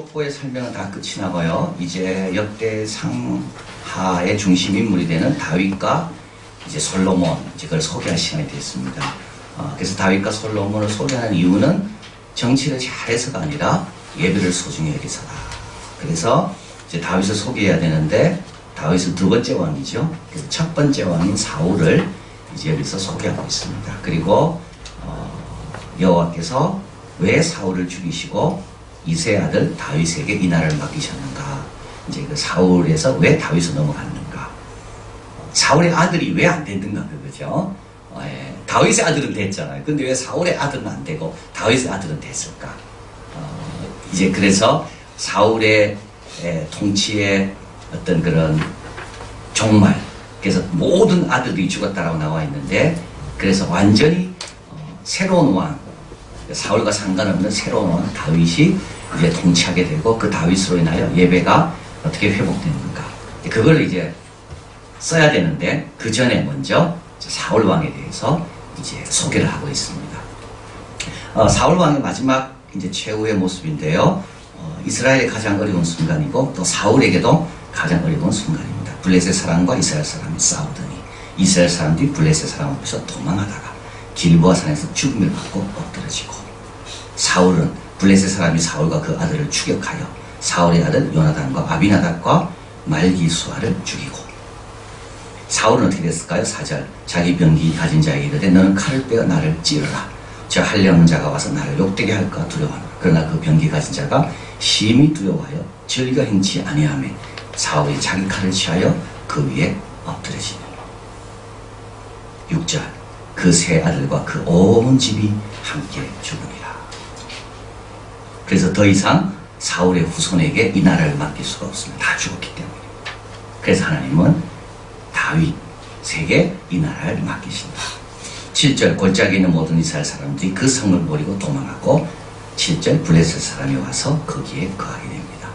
속보의 설명은 다 끝이 나고요. 이제 역대상하의 중심 인물이 되는 다윗과 이제 솔로몬, 이제 그걸 소개할 시간이 됐습니다. 그래서 다윗과 솔로몬을 소개하는 이유는 정치를 잘해서가 아니라 예배를 소중히 여기서다. 그래서 이제 다윗을 소개해야 되는데 다윗은 두 번째 왕이죠. 그래서 첫 번째 왕인 사울을 이제 여기서 소개하고 있습니다. 그리고 여호와께서 왜 사울을 죽이시고 이세 아들 다윗에게 이 나라를 맡기셨는가? 이제 그 사울에서 왜 다윗으로 넘어갔는가? 사울의 아들이 왜 안 됐는가 그거죠. 다윗의 아들은 됐잖아요. 근데 왜 사울의 아들은 안 되고 다윗의 아들은 됐을까? 이제 그래서 사울의 통치의 어떤 그런 종말, 그래서 모든 아들이 죽었다라고 나와 있는데, 그래서 완전히 새로운 왕, 사울과 상관없는 새로운 왕 다윗이 이제 통치하게 되고, 그 다윗으로 인하여 예배가 어떻게 회복되는가, 그걸 이제 써야 되는데 그 전에 먼저 사울 왕에 대해서 이제 소개를 하고 있습니다. 사울 왕의 마지막 이제 최후의 모습인데요. 이스라엘의 가장 어려운 순간이고 또 사울에게도 가장 어려운 순간입니다. 블레셋 사람과 이스라엘 사람이 싸우더니 이스라엘 사람들이 블레셋 사람 앞에서 도망하다가 길보아 산에서 죽음을 받고 엎드러지고, 사울은 블레셋 사람이 사울과 그 아들을 추격하여 사울의 아들 요나단과 아비나답과 말기수아를 죽이고, 사울은 어떻게 됐을까요? 4절, 자기 병기 가진 자에게 이르되 너는 칼을 빼어 나를 찌르라. 저 할례없는 자가 와서 나를 욕되게 할까 두려워하노라. 그러나 그 병기 가진 자가 심히 두려워하여 절가 행치 아니하며 사울이 자기 칼을 취하여 그 위에 엎드려지니. 6절, 그 세 아들과 그 온 집이 함께 죽으니라. 그래서 더 이상 사울의 후손에게 이 나라를 맡길 수가 없습니다. 다 죽었기 때문에. 그래서 하나님은 다윗에게 이 나라를 맡기신다. 7절, 골짜기에 있는 모든 이스라엘 사람들이 그 성을 버리고 도망하고, 7절, 블레셋 사람이 와서 거기에 거하게 됩니다.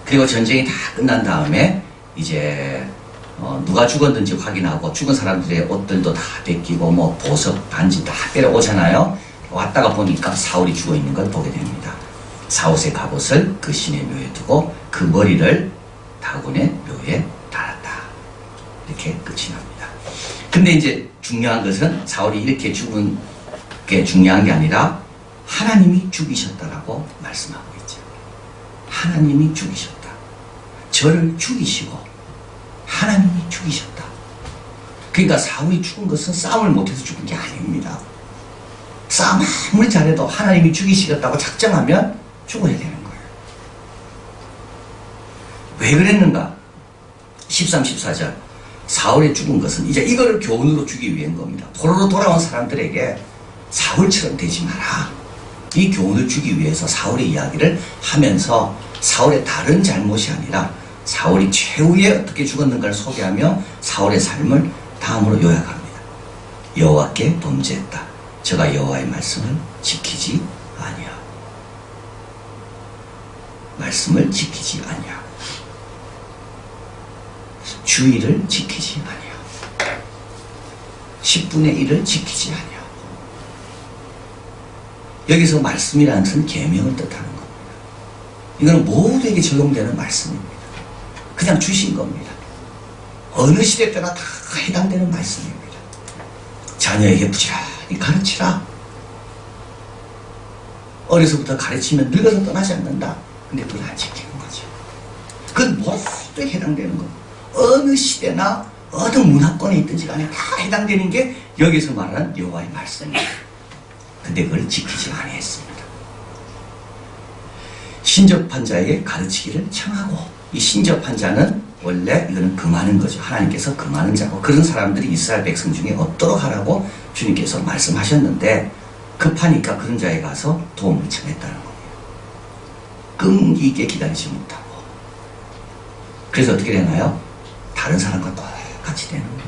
그리고 전쟁이 다 끝난 다음에 이제 누가 죽었는지 확인하고 죽은 사람들의 옷들도 다 뺏기고 뭐 보석, 반지 다 빼려오잖아요. 왔다가 보니까 사울이 죽어 있는 걸 보게 됩니다. 사울의 갑옷을 그 신의 묘에 두고 그 머리를 다곤의 묘에 달았다. 이렇게 끝이 납니다. 근데 이제 중요한 것은 사울이 이렇게 죽은 게 중요한 게 아니라 하나님이 죽이셨다라고 말씀하고 있죠. 하나님이 죽이셨다. 저를 죽이시고 하나님이 죽이셨다. 그러니까 사울이 죽은 것은 싸움을 못해서 죽은 게 아닙니다. 싸움 아무리 잘해도 하나님이 죽이시겠다고 작정하면 죽어야 되는 거예요. 왜 그랬는가? 13, 14절, 사울이 죽은 것은 이제 이거를 교훈으로 주기 위한 겁니다. 포로로 돌아온 사람들에게 사울처럼 되지 마라, 이 교훈을 주기 위해서 사울의 이야기를 하면서 사울의 다른 잘못이 아니라 사울이 최후에 어떻게 죽었는가를 소개하며 사울의 삶을 다음으로 요약합니다. 여호와께 범죄했다. 저가 여호와의 말씀을 지키지 아니하. 말씀을 지키지 아니하. 주의를 지키지 아니하. 10분의 1을 지키지 아니하. 여기서 말씀이라는 것은 계명을 뜻하는 겁니다. 이거는 모두에게 적용되는 말씀입니다. 그냥 주신 겁니다. 어느 시대 때나 다 해당되는 말씀입니다. 자녀에게 부지런히 가르치라. 어려서부터 가르치면 늙어서 떠나지 않는다. 근데 그걸 안 지키는 거죠. 그건 모두에 해당되는 겁니다. 어느 시대나 어느 문화권에 있든지 간에 다 해당되는 게 여기서 말하는 여호와의 말씀입니다. 근데 그걸 지키지 아니했습니다. 신접한 자에게 가르치기를 청하고, 이 신접한 자는 원래 이거는 금하는 거죠. 하나님께서 금하는 자고, 그런 사람들이 이스라엘 백성 중에 없도록 하라고 주님께서 말씀하셨는데 급하니까 그런 자에 가서 도움을 청했다는 거예요. 끈기게 기다리지 못하고. 그래서 어떻게 되나요? 다른 사람과 똑같이 되는 거예요.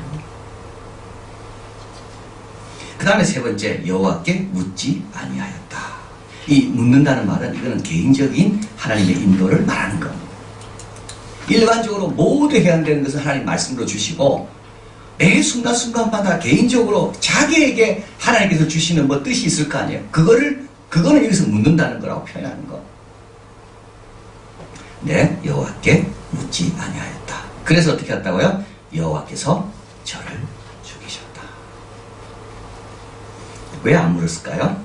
그 다음에 세 번째, 여호와께 묻지 아니하였다. 이 묻는다는 말은 이거는 개인적인 하나님의 인도를 말하는 겁니다. 일반적으로 모두 해당되는 것은 하나님 말씀으로 주시고, 매 순간순간마다 개인적으로 자기에게 하나님께서 주시는 뭐 뜻이 있을 거 아니에요. 그거는 여기서 묻는다는 거라고 표현하는 거. 내 여호와께 묻지 아니하였다. 그래서 어떻게 했다고요? 여호와께서 저를 죽이셨다. 왜 안 물었을까요?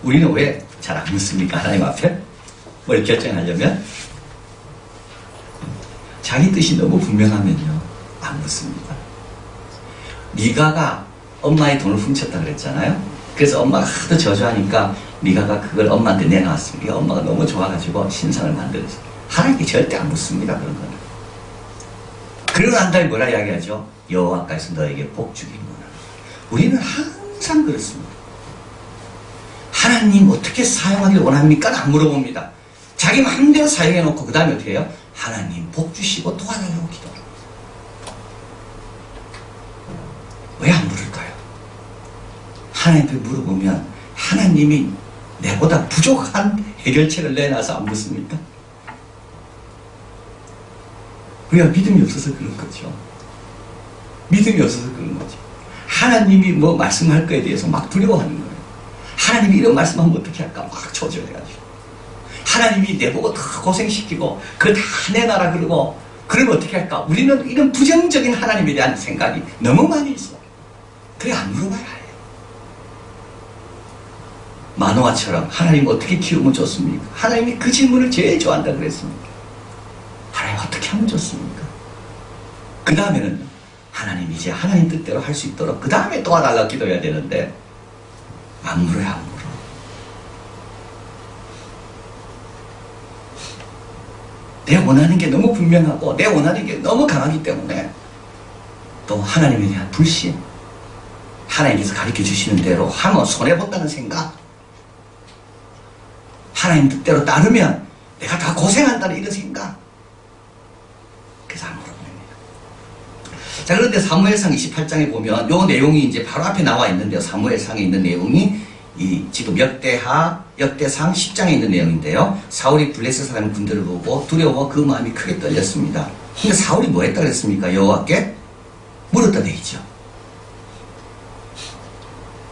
우리는 왜 잘 안 묻습니까? 하나님 앞에 뭘 결정하려면 자기 뜻이 너무 분명하면요 안 묻습니다. 미가가 엄마의 돈을 훔쳤다 그랬잖아요. 그래서 엄마가 하도 저주하니까 미가가 그걸 엄마한테 내놔왔습니다. 엄마가 너무 좋아가지고 신상을 만들었어요. 하나님께 절대 안 묻습니다. 그런 거는. 그러고 난 다음에 뭐라 이야기하죠? 여호와께서 너에게 복 주기를 원하노라. 우리는 항상 그렇습니다. 하나님 어떻게 사용하기를 원합니까? 안 물어봅니다. 자기 마음대로 사용해놓고 그 다음에 어떻게 해요? 하나님 복 주시고 도와달라고 기도합니다. 왜 안 물을까요? 하나님께 물어보면 하나님이 내보다 부족한 해결책을 내놔서 안 묻습니까? 우리가 믿음이 없어서 그런 거죠. 믿음이 없어서 그런 거죠. 하나님이 뭐 말씀할 거에 대해서 막 두려워하는 거예요. 하나님이 이런 말씀하면 어떻게 할까 막 조절해가지고 하나님이 내보고 다 고생시키고 그거 다 내놔라 그러고 그러면 어떻게 할까? 우리는 이런 부정적인 하나님에 대한 생각이 너무 많이 있어. 그래 안 물어봐야 해요. 마노아처럼 하나님 어떻게 키우면 좋습니까? 하나님이 그 질문을 제일 좋아한다 그랬습니까? 하나님 어떻게 하면 좋습니까? 그 다음에는 하나님 이제 하나님 뜻대로 할 수 있도록 그 다음에 도와달라고 기도해야 되는데 안 물어요. 안 물어. 내 원하는 게 너무 분명하고 내 원하는 게 너무 강하기 때문에 또 하나님에 대한 불신, 하나님께서 가르쳐 주시는 대로 하면 손해본다는 생각, 하나님 뜻대로 따르면 내가 다 고생한다는 이런 생각, 그래서 안 물어봅니다. 자, 그런데 사무엘상 28장에 보면 요 내용이 이제 바로 앞에 나와 있는데요. 사무엘상에 있는 내용이 이 지금 역대상 10장에 있는 내용인데요. 사울이 블레셋 사람 군대를 보고 두려워 그 마음이 크게 떨렸습니다. 근데 사울이 뭐 했다 그랬습니까? 여호와께 물었다 돼 있죠.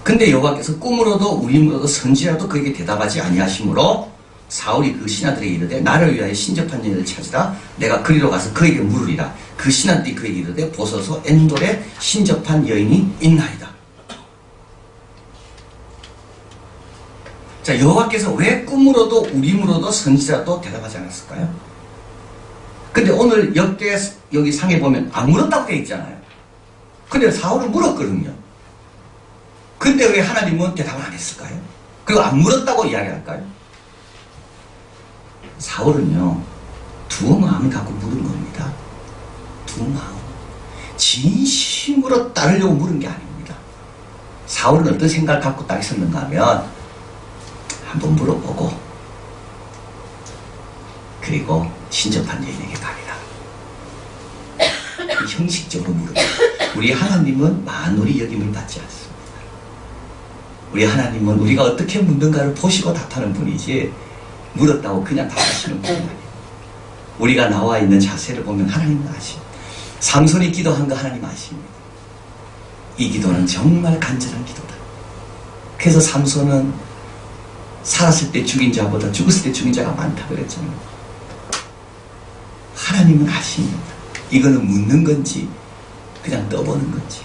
근데 여호와께서 꿈으로도 우림으로도 선지라도 그에게 대답하지 아니하시므로 사울이 그 신하들에게 이르되 나를 위하여 신접한 여인을 찾으라. 내가 그리로 가서 그에게 물으리라. 그 신하들이 그에게 이르되 보소서 엔돌에 신접한 여인이 있나이다. 자, 여호와께서 왜 꿈으로도 우림으로도 선지자도 대답하지 않았을까요? 근데 오늘 여기 상에 보면 안 물었다고 되어 있잖아요. 근데 사울은 물었거든요. 근데 왜 하나님은 대답을 안 했을까요? 그리고 안 물었다고 이야기할까요? 사울은요, 두 마음을 갖고 물은 겁니다. 두 마음. 진심으로 따르려고 물은 게 아닙니다. 사울은 어떤 생각을 갖고 딱 있었는가 하면 한번 물어보고 그리고 신접한 여인에게 가리라. 형식적으로 물어요. 우리 하나님은 만물이 여김을 받지 않습니다. 우리 하나님은 우리가 어떻게 묻는가를 보시고 답하는 분이지 물었다고 그냥 답하시는 분이 아니에요. 우리가 나와 있는 자세를 보면 하나님은 아십니다. 삼손이 기도한 거 하나님 아십니다. 이 기도는 정말 간절한 기도다. 그래서 삼손은 살았을 때 죽인 자보다 죽었을 때 죽인 자가 많다 그랬잖아요. 하나님은 아십니다. 이거는 묻는 건지 그냥 떠보는 건지.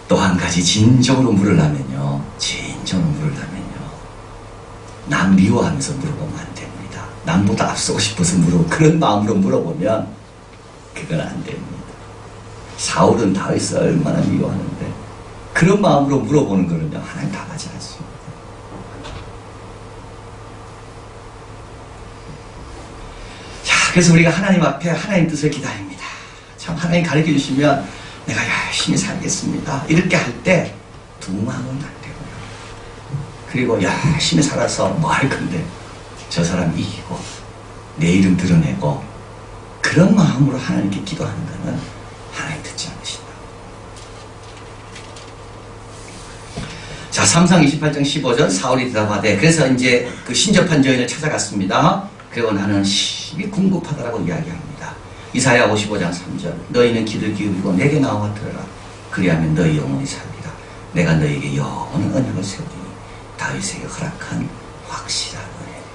또 한 가지 진정으로 물으려면요, 남 미워하면서 물어보면 안 됩니다. 남보다 앞서고 싶어서 그런 마음으로 물어보면 그건 안 됩니다. 사울은 다윗을 얼마나 미워하는데 그런 마음으로 물어보는 거는요, 하나님 답하지 않습니다. 자, 그래서 우리가 하나님 앞에 하나님 뜻을 기다립니다. 참 하나님 가르쳐 주시면 내가 열심히 살겠습니다. 이렇게 할 때 두 마음은 안 되고요. 그리고 열심히 살아서 뭐 할 건데 저 사람 이기고 내 이름 드러내고 그런 마음으로 하나님께 기도하는 것은 하나님 듣지 않으신다. 자, 삼상 28장 15절 사울이 대답하되 그래서 이제 그 신접한 여인을 찾아갔습니다. 그리고 나는 심히 궁급하다라고 이야기합니다. 이사야 55장 3절 너희는 귀를 기울이고 내게 나와 들으라. 그리하면 너희 영혼이 살리라. 내가 너희에게 영원한 언약을 세우리니 다윗에게 허락한 확실한 은혜니라.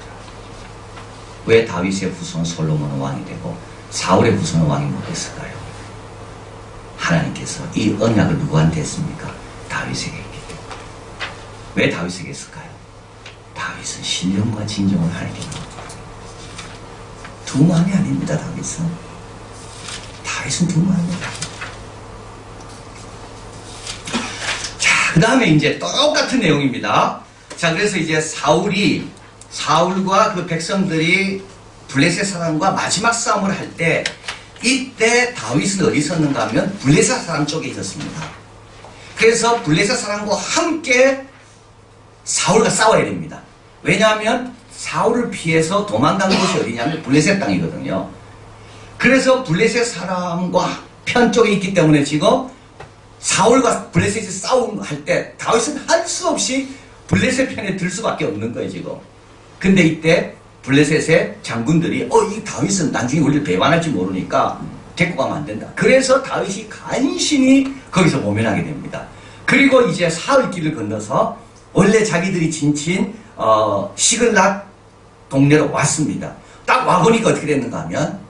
왜 다윗의 후손 솔로몬은 왕이 되고 사울의 후손은 왕이 못됐을까요? 하나님께서 이 언약을 누구한테 했습니까? 다윗에게 했기 때문에. 왜 다윗에게 했을까요? 다윗은 신령과 진정을 하나님께 두만이 아닙니다. 다윗은 두만이에요. 자, 그 다음에 이제 똑같은 내용입니다. 자, 그래서 이제 사울과 그 백성들이 블레셋 사람과 마지막 싸움을 할 때, 이때 다윗은 어디 있었는가 하면 블레셋 사람 쪽에 있었습니다. 그래서 블레셋 사람과 함께 사울과 싸워야 됩니다. 왜냐하면 사울을 피해서 도망간 곳이 어디냐면 블레셋 땅이거든요. 그래서 블레셋 사람과 편 쪽에 있기 때문에 지금 사울과 블레셋이 싸움할 때 다윗은 할 수 없이 블레셋 편에 들 수밖에 없는 거예요, 지금. 근데 이때 블레셋의 장군들이 이 다윗은 나중에 우리를 배반할지 모르니까 데리고 가면 안 된다. 그래서 다윗이 간신히 거기서 모면하게 됩니다. 그리고 이제 사흘길을 건너서 원래 자기들이 지친 시글락 동네로 왔습니다. 딱 와보니까 어떻게 됐는가 하면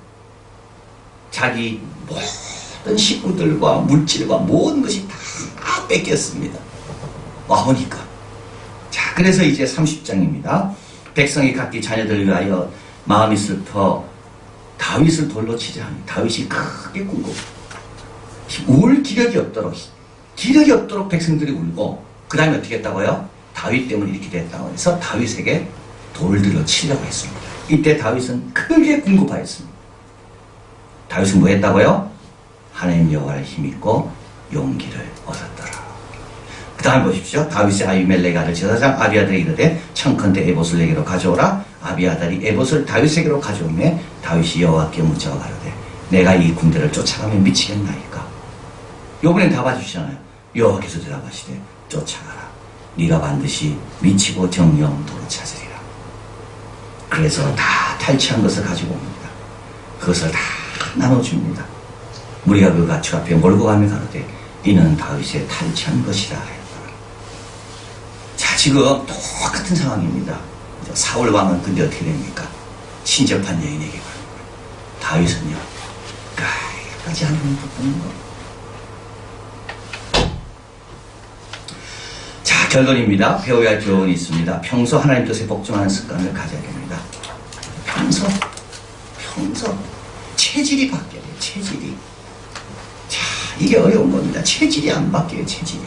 자기 모든 식구들과 물질과 모든 것이 다 뺏겼습니다. 와보니까. 자, 그래서 이제 30장입니다. 백성이 각기 자녀들을 위하여 마음이 슬퍼 다윗을 돌로 치자 하니 다윗이 크게 울고 울 기력이 없도록 백성들이 울고 그 다음에 어떻게 했다고요? 다윗 때문에 이렇게 됐다고 해서 다윗에게 돌들로 치려고 했습니다. 이때 다윗은 크게 궁급하였습니다. 다윗은 뭐 했다고요? 하나님 여호와를 힘입고 용기를 얻었더라. 그 다음에 보십시오. 다윗의 아히멜렉의 아들 제사장 아비아달에 이르되 청컨대 에봇을 내게로 가져오라. 아비아달이 에봇을 다윗에게로 가져오매 다윗이 여호와께 묻자와 가로되 내가 이 군대를 쫓아가면 미치겠나이까. 요번엔 다 봐주시잖아요. 여호와께서 대답하시되 쫓아가라. 네가 반드시 미치고 정령도로 찾으리라. 그래서 다 탈취한 것을 가지고 옵니다. 그것을 다 나눠줍니다. 우리가 그 가축 앞에 몰고 가며 가로되 이는 다윗의 탈취한 것이라 했다. 자, 지금 똑같은 상황입니다. 사울 왕은 근데 어떻게 됩니까? 친접한 여인에게 가는 거예요. 다윗은요, 까지 하는 붙는 거. 자, 결론입니다. 배워야 할 교훈이 있습니다. 평소 하나님 뜻에 복종하는 습관을 가져야 됩니다. 평소 체질이 바뀌어야 돼요. 체질이. 자, 이게 어려운 겁니다. 체질이 안 바뀌어요. 체질이.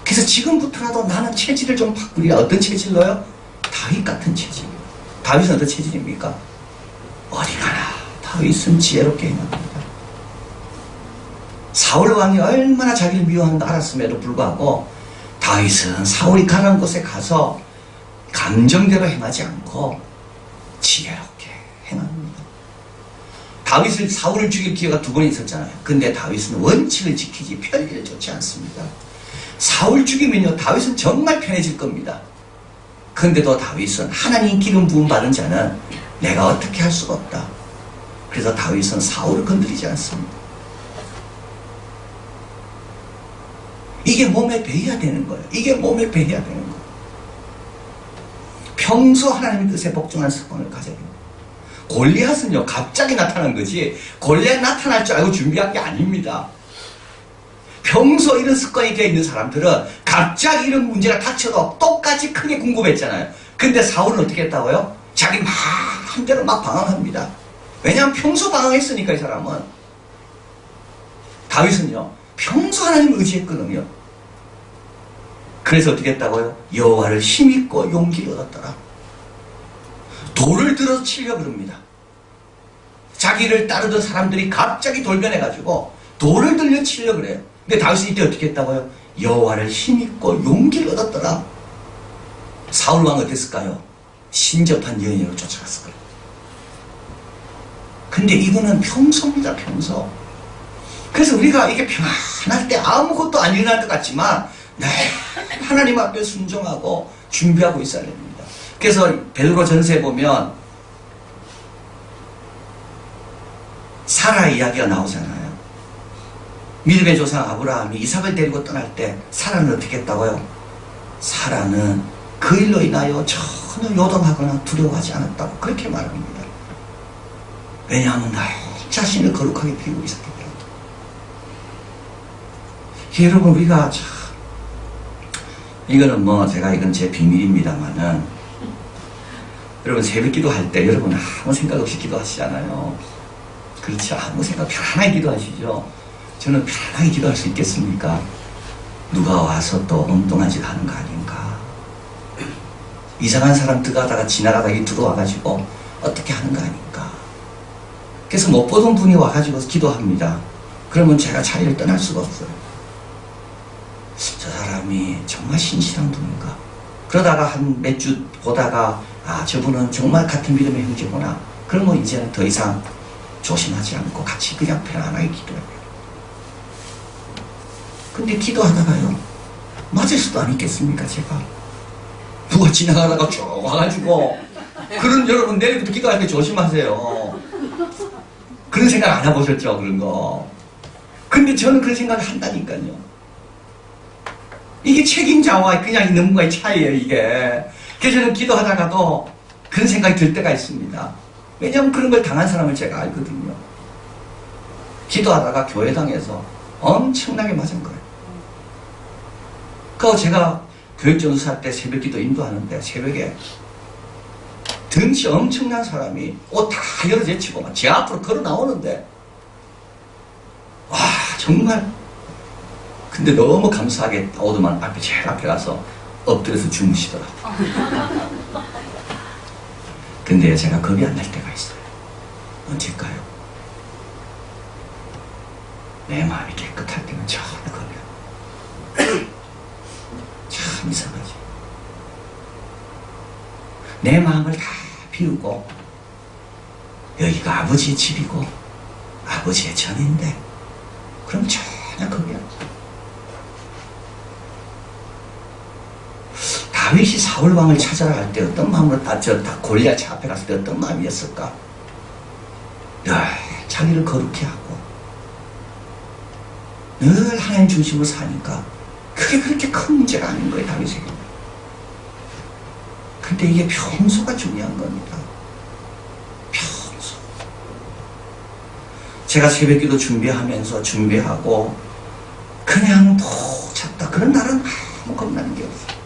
그래서 지금부터라도 나는 체질을 좀 바꾸리라. 어떤 체질로요? 다윗 같은 체질. 다윗은 어떤 체질입니까? 어디 가나 다윗은 지혜롭게 행합니다. 사울 왕이 얼마나 자기를 미워하는 걸 알았음에도 불구하고 다윗은 사울이 가는 곳에 가서 감정대로 행하지 않고 지혜롭게 행합니다. 다윗을 사울을 죽일 기회가 2번 있었잖아요. 근데 다윗은 원칙을 지키지 편리를 쫓지 않습니다. 사울 죽이면요 다윗은 정말 편해질 겁니다. 그런데도 다윗은 하나님 기름 부음 받은 자는 내가 어떻게 할 수가 없다. 그래서 다윗은 사울을 건드리지 않습니다. 이게 몸에 배어야 되는 거예요. 이게 몸에 배어야 되는 거예요. 평소 하나님의 뜻에 복종하는 습관을 가져야 됩니다. 골리앗은요 갑자기 나타난 거지 골리앗 나타날 줄 알고 준비한 게 아닙니다. 평소 이런 습관이 되어 있는 사람들은 갑자기 이런 문제가 닥쳐도 똑같이 크게 궁금했잖아요. 근데 사울은 어떻게 했다고요? 자기 마음대로 막 방황합니다. 왜냐하면 평소 방황했으니까 이 사람은. 다윗은요 평소 하나님을 의지했거든요. 그래서 어떻게 했다고요? 여호와를 힘입고 용기를 얻었더라. 돌을 들어서 치려고 그럽니다. 자기를 따르던 사람들이 갑자기 돌변해가지고 돌을 들려 치려고 그래요. 근데 다윗이 이때 어떻게 했다고요? 여호와를 힘입고 용기를 얻었더라. 사울 왕은 어땠을까요? 신접한 여인으로 쫓아갔을 거예요. 근데 이거는 평소입니다. 평소. 그래서 우리가 이게 편안할 때 아무것도 안 일어날 것 같지만 하나님 앞에 순종하고 준비하고 있어야 됩니다. 그래서 베드로 전서에 보면 사라 이야기가 나오잖아요. 믿음의 조상 아브라함이 이삭을 데리고 떠날 때 사라는 어떻게 했다고요? 사라는 그 일로 인하여 전혀 요동하거나 두려워하지 않았다고 그렇게 말합니다. 왜냐하면 나 자신을 거룩하게 비우고 있었기 때문에. 여러분, 우리가 참, 이거는 뭐 제가 이건 제 비밀입니다만은, 여러분 새벽 기도할 때 여러분 아무 생각 없이 기도하시잖아요. 그렇지, 아무 생각 편안하게 기도하시죠. 저는 편안하게 기도할 수 있겠습니까? 누가 와서 또 엉뚱한 짓 하는 거 아닌가. 이상한 사람 들어가다가 지나가다가 들어와가지고 어떻게 하는 거 아닌가. 그래서 못 보던 분이 와가지고 기도합니다. 그러면 제가 자리를 떠날 수가 없어요. 저 사람이 정말 신실한 분인가. 그러다가 한 몇 주 보다가 아, 저분은 정말 같은 믿음의 형제구나. 그러면 이제는 더 이상 조심하지 않고 같이 그냥 편안하게 기도해요. 근데 기도하다가요, 맞을 수도 아니겠습니까, 제가? 누가 지나가다가 쭉 와가지고, 그런 여러분 내일부터 기도할 때 조심하세요. 그런 생각 안 해보셨죠, 그런 거. 근데 저는 그런 생각을 한다니까요. 이게 책임자와 그냥 있는 분과의 차이예요, 이게. 그래서 저는 기도하다가도 그런 생각이 들 때가 있습니다. 왜냐하면 그런 걸 당한 사람을 제가 알거든요. 기도하다가 교회당에서 엄청나게 맞은 거예요. 그리고 제가 교육전도사 때 새벽 기도 인도하는데 새벽에 덩치 엄청난 사람이 옷 다 열어제치고 막 제 앞으로 걸어 나오는데, 와, 정말. 근데 너무 감사하게 오더만 앞에 제일 앞에 가서 엎드려서 주무시더라고요. 근데 제가 겁이 안 날 때가 있어요. 언제일까요? 내 마음이 깨끗할 때는 전혀 겁이 안 나요. 참 이상하지. 내 마음을 다 비우고 여기가 아버지의 집이고 아버지의 전인데 그럼 전혀 겁이 안 나요. 다윗이 사울 왕을 찾아라 할 때 어떤 마음으로 다 골리앗 앞에 갔을 때 어떤 마음이었을까? 늘 자기를 거룩히 하고 늘 하나님 중심으로 사니까 그게 그렇게 큰 문제가 아닌 거예요, 다윗에게. 근데 이게 평소가 중요한 겁니다. 평소. 제가 새벽기도 준비하고 그냥 푹 잤다. 그런 날은 아무 겁나는 게 없어요.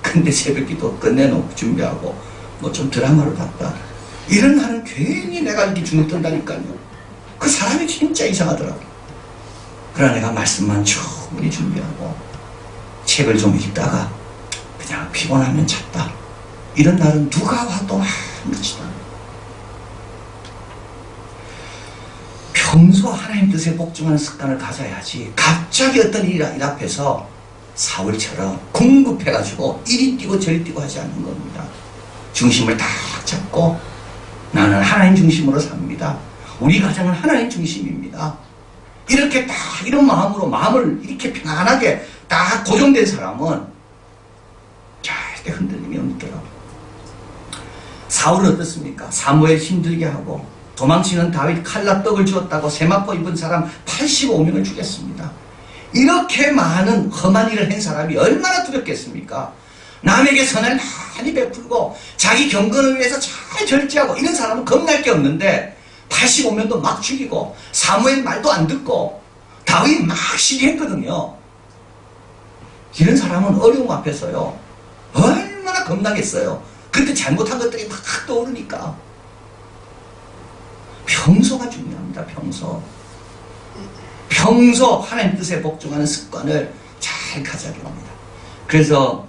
근데 새벽기도 끝내놓고 준비하고 뭐 좀 드라마를 봤다. 이런 날은 괜히 내가 이렇게 주눅든다니까요. 그 사람이 진짜 이상하더라고. 그러나 내가 말씀만 충분히 준비하고 책을 좀 읽다가 그냥 피곤하면 잤다. 이런 날은 누가 와도 아무렇지도 않아요. 평소 하나님 뜻에 복종하는 습관을 가져야지 갑자기 어떤 일 앞에서 사울처럼 궁급해가지고 이리 뛰고 저리 뛰고 하지 않는 겁니다. 중심을 딱 잡고 나는 하나님 중심으로 삽니다. 우리 가정은 하나님 중심입니다. 이렇게 딱 이런 마음으로 마음을 이렇게 편안하게 딱 고정된 사람은 절대 흔들림이 없더라고요. 사울은 어떻습니까? 사무엘 힘들게 하고 도망치는 다윗 칼라 떡을 주었다고 세마포 입은 사람 85명을 죽였습니다. 이렇게 많은 험한 일을 한 사람이 얼마나 두렵겠습니까? 남에게 선을 많이 베풀고 자기 경건을 위해서 잘 절제하고 이런 사람은 겁날 게 없는데 85명도 막 죽이고 사무엘 말도 안 듣고 다윗 막 시기했거든요. 이런 사람은 어려움 앞에서요 얼마나 겁나겠어요. 그때 잘못한 것들이 막 떠오르니까. 평소가 중요합니다. 평소 하나님 뜻에 복종하는 습관을 잘 가져야 합니다. 그래서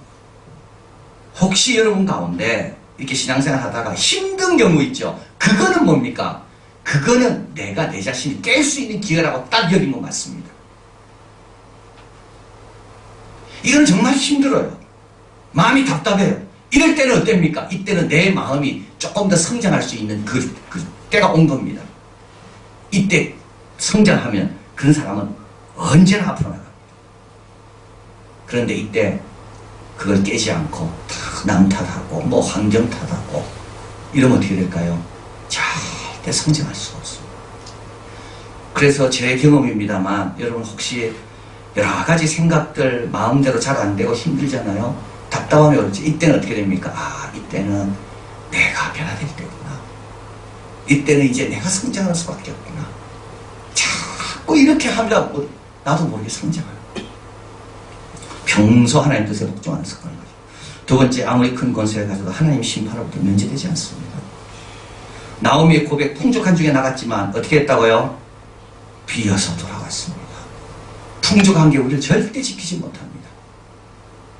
혹시 여러분 가운데 이렇게 신앙생활 하다가 힘든 경우 있죠. 그거는 뭡니까? 그거는 내가 내 자신이 깰 수 있는 기회라고 딱 여긴 것 같습니다. 이건 정말 힘들어요. 마음이 답답해요. 이럴 때는 어땠습니까? 이때는 내 마음이 조금 더 성장할 수 있는 그 때가 온 겁니다. 이때 성장하면 그런 사람은 언제나 앞으로 나갑니다. 그런데 이때 그걸 깨지 않고 다 남 탓하고 뭐 환경 탓하고 이러면 어떻게 될까요? 절대 성장할 수가 없습니다. 그래서 제 경험입니다만 여러분 혹시 여러 가지 생각들 마음대로 잘 안 되고 힘들잖아요. 답답함이 오르지. 이때는 어떻게 됩니까? 아, 이때는 내가 변화될 때구나. 이때는 이제 내가 성장할 수밖에 없구나. 자꾸 이렇게 하면 나도 모르게 성장해요. 평소 하나님 뜻에 복종하는 습관인 거죠. 두 번째, 아무리 큰 권세를 가져도 하나님 심판으로부터 면제되지 않습니다. 나오미의 고백, 풍족한 중에 나갔지만 어떻게 했다고요? 비어서 돌아왔습니다. 풍족한 게 우리를 절대 지키지 못합니다.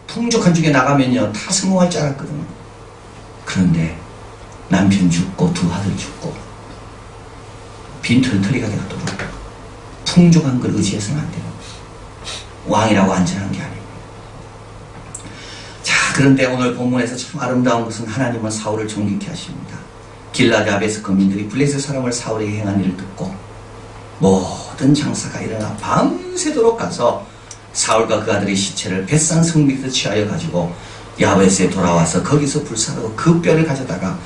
풍족한 중에 나가면요 다 성공할 줄 알았거든요. 그런데 남편 죽고 두 아들 죽고 빈털터리가 되었더라고요. 풍족한 걸 의지해서는 안 돼요. 왕이라고 안전한 게 아니에요. 자, 그런데 오늘 본문에서 참 아름다운 것은 하나님은 사울을 존귀케 하십니다. 길라드 아베스 거민들이 블레셋 사람을 사울에게 행한 일을 듣고 모든 장사가 일어나 밤새도록 가서 사울과 그 아들의 시체를 벳산 성 밑에서 취하여 가지고 야베스에 돌아와서 거기서 불사르고 그 뼈를 가져다가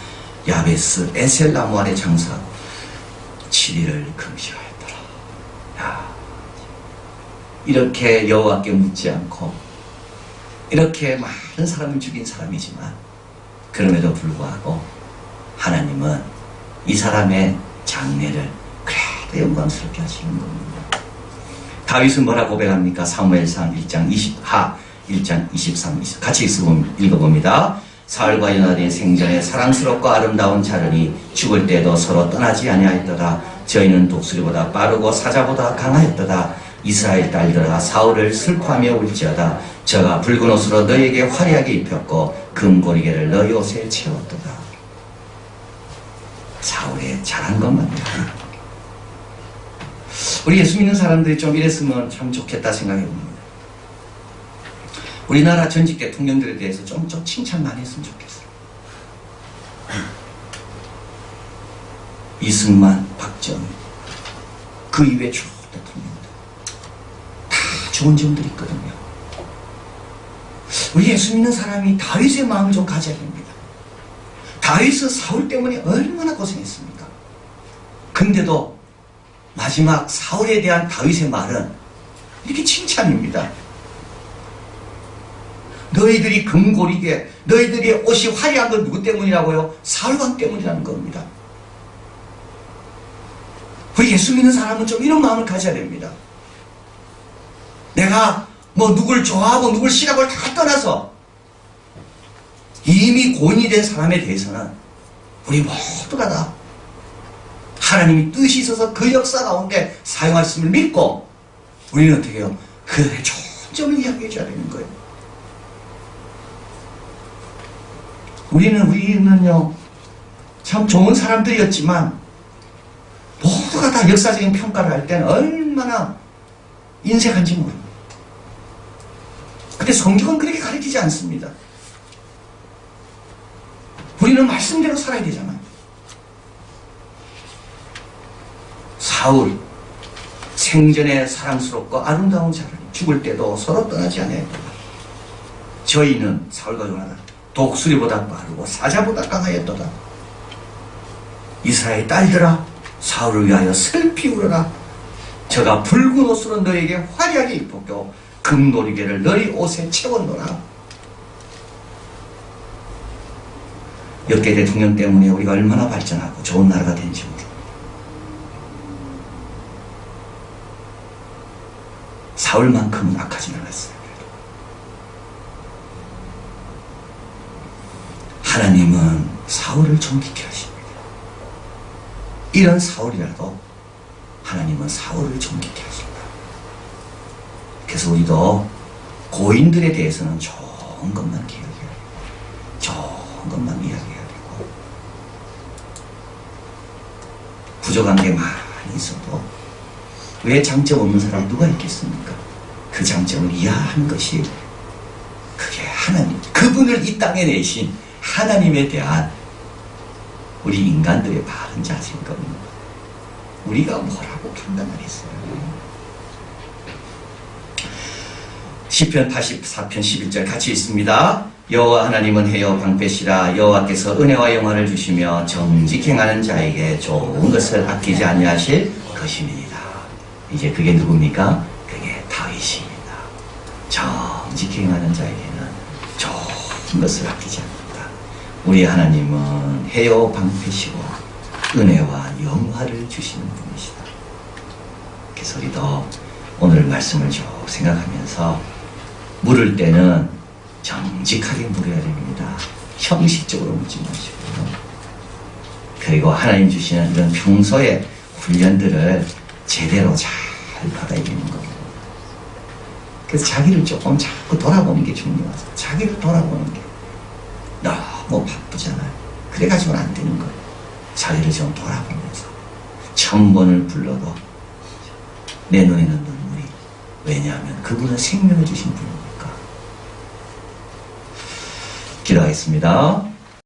야베스 에셀 나무 아래 장사하고 7일을 금식하였더라. 야, 이렇게 여호와께 묻지 않고 이렇게 많은 사람을 죽인 사람이지만 그럼에도 불구하고 하나님은 이 사람의 장례를 그래도 영광스럽게 하시는 겁니다. 다윗은 뭐라 고백합니까? 사무엘상 1장 1장 23, 20 같이 읽어봅니다. 사울과 연하된 생전에 사랑스럽고 아름다운 자르니 죽을 때도 서로 떠나지 아니하였더라. 저희는 독수리보다 빠르고 사자보다 강하였더라. 이스라엘 딸들아 사울을 슬퍼하며 울지어다. 저가 붉은 옷으로 너희에게 화려하게 입혔고 금고리개를 너희 옷에 채웠도다. 사울의 잘한 것만이다. 우리 예수 믿는 사람들이 좀 이랬으면 참 좋겠다 생각해 봅니다. 우리나라 전직 대통령들에 대해서 좀 칭찬 많이 했으면 좋겠어요. 이승만, 박정희, 그 이외 쭉 대통령들 다 좋은 점들이 있거든요. 우리 예수 믿는 사람이 다윗의 마음을 좀 가져야 됩니다. 다윗은 사울 때문에 얼마나 고생했습니까? 근데도 마지막 사울에 대한 다윗의 말은 이렇게 칭찬입니다. 너희들이 금고리게, 너희들이 옷이 화려한 건 누구 때문이라고요? 사울왕 때문이라는 겁니다. 우리 예수 믿는 사람은 좀 이런 마음을 가져야 됩니다. 내가 뭐 누굴 좋아하고 누굴 싫어하고 다 떠나서 이미 고인이 된 사람에 대해서는 우리 모두가 다 하나님이 뜻이 있어서 그 역사 가운데 사용하셨음을 믿고 우리는 어떻게 해요? 그들의 좋은 점을 이야기해 줘야 되는 거예요. 우리는요 참 좋은 사람들이었지만 모두가 다 역사적인 평가를 할 때는 얼마나 인색한지 모릅니다. 근데 성경은 그렇게 가르치지 않습니다. 우리는 말씀대로 살아야 되잖아요. 사울 생전에 사랑스럽고 아름다운 자를 죽을 때도 서로 떠나지 않았다. 저희는 사울과 요나단 독수리보다 빠르고 사자보다 강하였도다. 이스라엘 딸들아 사울을 위하여 슬피 울어라. 저가 붉은 옷으로 너에게 화려하게 입혔고 금노리개를 너희 옷에 채웠노라. 역대 대통령 때문에 우리가 얼마나 발전하고 좋은 나라가 된지 모릅니다. 사울만큼은 악하진 않았어요. 하나님은 사울을 존귀케 하십니다. 이런 사울이라도 하나님은 사울을 존귀케 하십니다. 그래서 우리도 고인들에 대해서는 좋은 것만 기억해야 되고 좋은 것만 이야기해야 되고 부족한 게 많이 있어도 왜 장점 없는 사람이 누가 있겠습니까? 그 장점을 이해하는 것이 그게 하나님, 그분을 이 땅에 내신 하나님에 대한 우리 인간들의 바른 자세인 겁니다. 우리가 뭐라고 판단하겠어요? 시편 84편 11절 같이 있습니다. 여호와 하나님은 해요 방패시라. 여호와께서 은혜와 영화를 주시며 정직 행하는 자에게 좋은 것을 아끼지 아니하실 것입니다. 이제 그게 누굽니까? 그게 다윗입니다. 정직 행하는 자에게는 좋은 모든 것을 아끼지 않는다. 우리 하나님은 해요 방패시고 은혜와 영화를 주시는 분이시다. 그래서 우리도 오늘 말씀을 쭉 생각하면서 물을 때는 정직하게 물어야 됩니다. 형식적으로 묻지 마시고요. 그리고 하나님 주시는 이런 평소의 훈련들을 제대로 잘 받아야 되는 겁니다. 그래서 자기를 조금 자꾸 돌아보는 게 중요하죠. 자기를 돌아보는 게 너무 바쁘잖아요. 그래가지고는 안 되는 거예요. 자기를 좀 돌아보면서 1000번을 불러도 내 눈에는 눈물이, 왜냐하면 그분은 생명을 주신 분이니까. 기도하겠습니다.